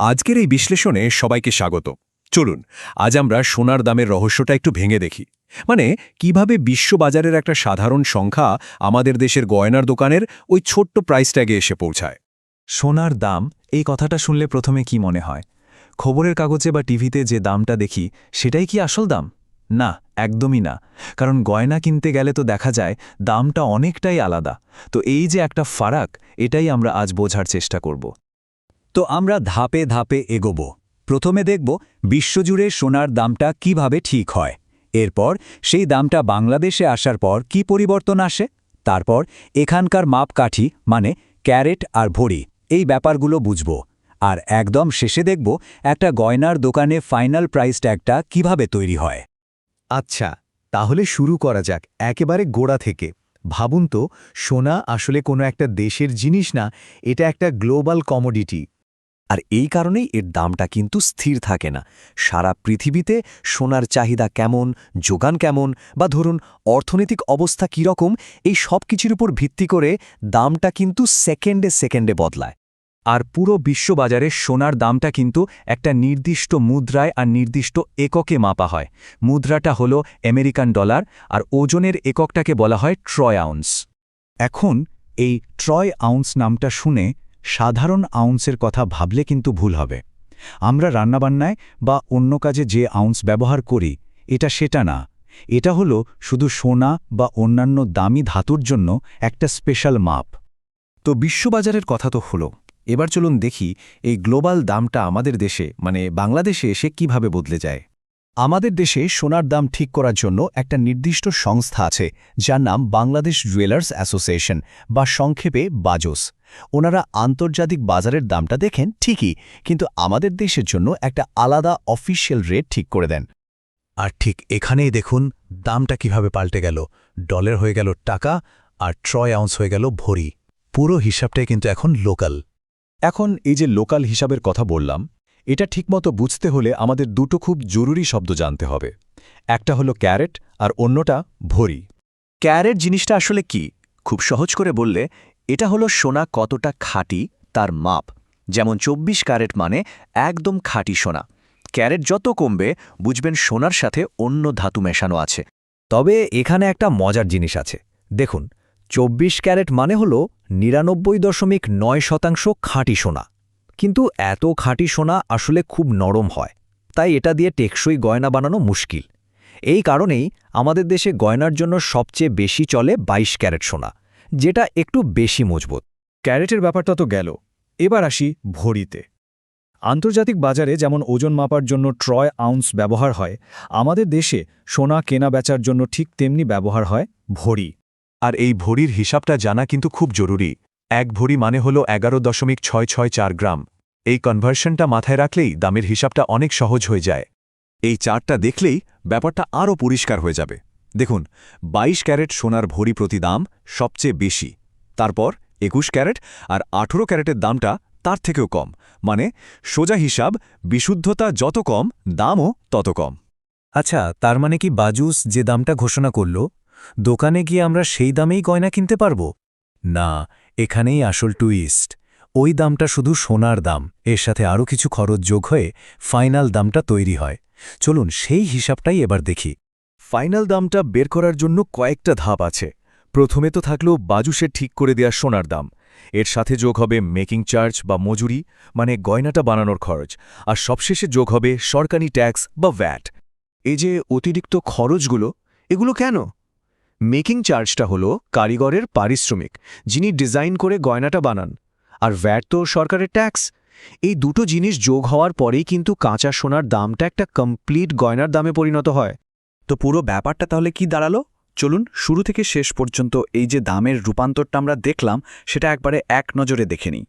আজকের এই বিশ্লেষণে সবাইকে স্বাগত। চলুন আজ আমরা সোনার দামের রহস্যটা একটু ভেঙে দেখি। মানে কিভাবে বিশ্ববাজারের একটা সাধারণ সংখ্যা আমাদের দেশের গয়নার দোকানের ওই ছোট্ট প্রাইস ট্যাগে এসে পৌঁছায়। সোনার দাম এই কথাটা শুনলে প্রথমে কি মনে হয়? খবরের কাগজে বা টিভিতে যে দামটা দেখি সেটাই কি আসল দাম? না, একদমই না। কারণ গয়না কিনতে গেলে তো দেখা যায় দামটা অনেকটাই আলাদা। তো এই যে একটা ফারাক, এটাই আমরা আজ বোঝার চেষ্টা করব। তো আমরা ধাপে ধাপে এগোব। প্রথমে দেখব বিশ্বজুড়ে সোনার দামটা কিভাবে ঠিক হয়। এরপর সেই দামটা বাংলাদেশে আসার পর কি পরিবর্তন আসে। তারপর এখানকার মাপকাঠি মানে ক্যারেট আর ভরি এই ব্যাপারগুলো বুঝব। আর একদম শেষে দেখব একটা গয়নার দোকানে ফাইনাল প্রাইস ট্যাগটা কিভাবে তৈরি হয়। আচ্ছা, তাহলে শুরু করা যাক একেবারে গোড়া থেকে। ভাবুন তো, সোনা আসলে কোনো একটা দেশের জিনিস না, এটা একটা গ্লোবাল কমোডিটি। আর এই কারণেই এর দামটা কিন্তু স্থির থাকে না। সারা পৃথিবীতে সোনার চাহিদা কেমন, যোগান কেমন, বা ধরুন অর্থনৈতিক অবস্থা কীরকম, এই সব কিছুর উপর ভিত্তি করে দামটা কিন্তু সেকেন্ডে সেকেন্ডে বদলায়। আর পুরো বিশ্ববাজারে সোনার দামটা কিন্তু একটা নির্দিষ্ট মুদ্রায় আর নির্দিষ্ট এককে মাপা হয়। মুদ্রাটা হলো আমেরিকান ডলার, আর ওজনের এককটাকে বলা হয় ট্রয় আউন্স। এখন এই ট্রয় আউন্স নামটা শুনে সাধারণ আউন্সের কথা ভাবলে কিন্তু ভুল হবে। আমরা রান্নাবান্নায় বা অন্য কাজে যে আউন্স ব্যবহার করি এটা সেটা না। এটা হলো শুধু সোনা বা অন্যান্য দামি ধাতুর জন্য একটা স্পেশাল মাপ। তো বিশ্ববাজারের কথা তো হলো, এবার চলুন দেখি এই গ্লোবাল দামটা আমাদের দেশে মানে বাংলাদেশে এসে কিভাবে বদলে যায়। আমাদের দেশে সোনার দাম ঠিক করার জন্য একটা নির্দিষ্ট সংস্থা আছে যার নাম বাংলাদেশ জুয়েলার্স অ্যাসোসিয়েশন বা সংক্ষেপে বাজোস। ওনারা আন্তর্জাতিক বাজারের দামটা দেখেন ঠিকই, কিন্তু আমাদের দেশের জন্য একটা আলাদা অফিসিয়াল রেট ঠিক করে দেন। আর ঠিক এখানেই দেখুন দামটা কিভাবে পাল্টে গেল। ডলার হয়ে গেল টাকা আর ট্রয় আউন্স হয়ে গেল ভরি। পুরো হিসাবটাই কিন্তু এখন লোকাল। এখন এই যে লোকাল হিসাবের কথা বললাম, এটা ঠিকমতো বুঝতে হলে আমাদের দুটো খুব জরুরি শব্দ জানতে হবে। একটা হলো ক্যারেট আর অন্যটা ভরি। ক্যারেট জিনিসটা আসলে কি? খুব সহজ করে বললে এটা হলো সোনা কতটা খাঁটি তার মাপ। যেমন 24 ক্যারেট মানে একদম খাঁটি সোনা। ক্যারেট যত কমবে বুঝবেন সোনার সাথে অন্য ধাতু মেশানো আছে। তবে এখানে একটা মজার জিনিস আছে। দেখুন, 24 ক্যারেট মানে হলো 99.9% খাঁটি সোনা। কিন্তু এত খাঁটি সোনা আসলে খুব নরম হয়, তাই এটা দিয়ে টেকসই গয়না বানানো মুশকিল। এই কারণেই আমাদের দেশে গয়নার জন্য সবচেয়ে বেশি চলে 22 ক্যারেট সোনা, যেটা একটু বেশি মজবুত। ক্যারেটের ব্যাপারটা তো গেল, এবার আসি ভরিতে। আন্তর্জাতিক বাজারে যেমন ওজন মাপার জন্য ট্রয় আউন্স ব্যবহার হয়, আমাদের দেশে সোনা কেনা বেচার জন্য ঠিক তেমনি ব্যবহার হয় ভরি। আর এই ভরির হিসাবটা জানা কিন্তু খুব জরুরি। এক ভরি মানে হল 11.664 গ্রাম। এই কনভার্সনটা মাথায় রাখলেই দামের হিসাবটা অনেক সহজ হয়ে যায়। এই চার্টটা দেখলেই ব্যাপারটা আরও পরিষ্কার হয়ে যাবে। দেখুন, 22 ক্যারেট সোনার ভরি প্রতি দাম সবচেয়ে বেশি, তারপর 21 ক্যারেট আর 18 ক্যারেটের দামটা তার থেকেও কম। মানে সোজা হিসাব, বিশুদ্ধতা যত কম, দামও তত কম। আচ্ছা, তার মানে কি বাজুস যে দামটা ঘোষণা করল, দোকানে গিয়ে আমরা সেই দামেই গয়না কিনতে পারব? না, এখানেই আসল টুইস্ট। ওই দামটা শুধু সোনার দাম, এর সাথে আরও কিছু খরচ যোগ হয়ে ফাইনাল দামটা তৈরি হয়। চলুন সেই হিসাবটাই এবার দেখি। ফাইনাল দামটা বের করার জন্য কয়েকটা ধাপ আছে। প্রথমে তো থাকলো বাজুসের ঠিক করে দেয়া সোনার দাম, এর সাথে যোগ হবে মেকিং চার্জ বা মজুরি মানে গয়নাটা বানানোর খরচ, আর সবশেষে যোগ হবে সরকারি ট্যাক্স বা ভ্যাট। এই যে অতিরিক্ত খরচগুলো, এগুলো কেন? মেকিং চার্জটা হলো কারিগরের পারিশ্রমিক, যিনি ডিজাইন করে গয়নাটা বানান, আর ভ্যাট তো সরকারের ট্যাক্স। এই দুটো জিনিস যোগ হওয়ার পরেই কিন্তু কাঁচা সোনার দামটা একটা কমপ্লিট গয়নার দামে পরিণত হয়। তো পুরো ব্যাপারটা তাহলে কি দাঁড়ালো? চলুন শুরু থেকে শেষ পর্যন্ত এই যে দামের রূপান্তরটা আমরা দেখলাম সেটা একবারে এক নজরে দেখে নিই।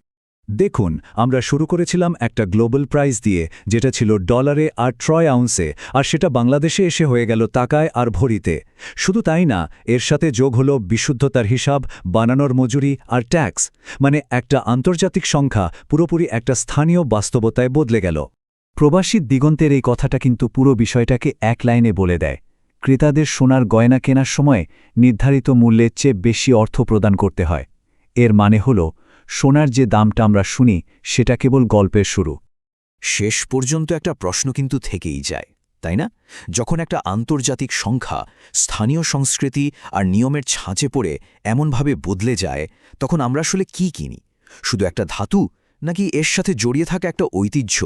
দেখুন, আমরা শুরু করেছিলাম একটা গ্লোবাল প্রাইস দিয়ে, যেটা ছিল ডলারে আর ট্রয় আউন্সে, আর সেটা বাংলাদেশে এসে হয়ে গেল টাকায় আর ভরিতে। শুধু তাই না, এর সাথে যোগ হলো বিশুদ্ধতার হিসাব, বানানোর মজুরি আর ট্যাক্স। মানে একটা আন্তর্জাতিক সংখ্যা পুরোপুরি একটা স্থানীয় বাস্তবতায় বদলে গেল। প্রবাসী দিগন্তের এই কথাটা কিন্তু পুরো বিষয়টাকে এক লাইনে বলে দেয়। ক্রেতাদের সোনার গয়না কেনার সময় নির্ধারিত মূল্যের চেয়ে বেশি অর্থ প্রদান করতে হয়। এর মানে হল সোনার যে দামটা আমরা শুনি সেটা কেবল গল্পের শুরু। শেষ পর্যন্ত একটা প্রশ্ন কিন্তু থেকেই যায়, তাই না? যখন একটা আন্তর্জাতিক সংখ্যা স্থানীয় সংস্কৃতি আর নিয়মের ছাঁচে পড়ে এমনভাবে বদলে যায়, তখন আমরা আসলে কি কিনি? শুধু একটা ধাতু, নাকি এর সাথে জড়িয়ে থাকা একটা ঐতিহ্য?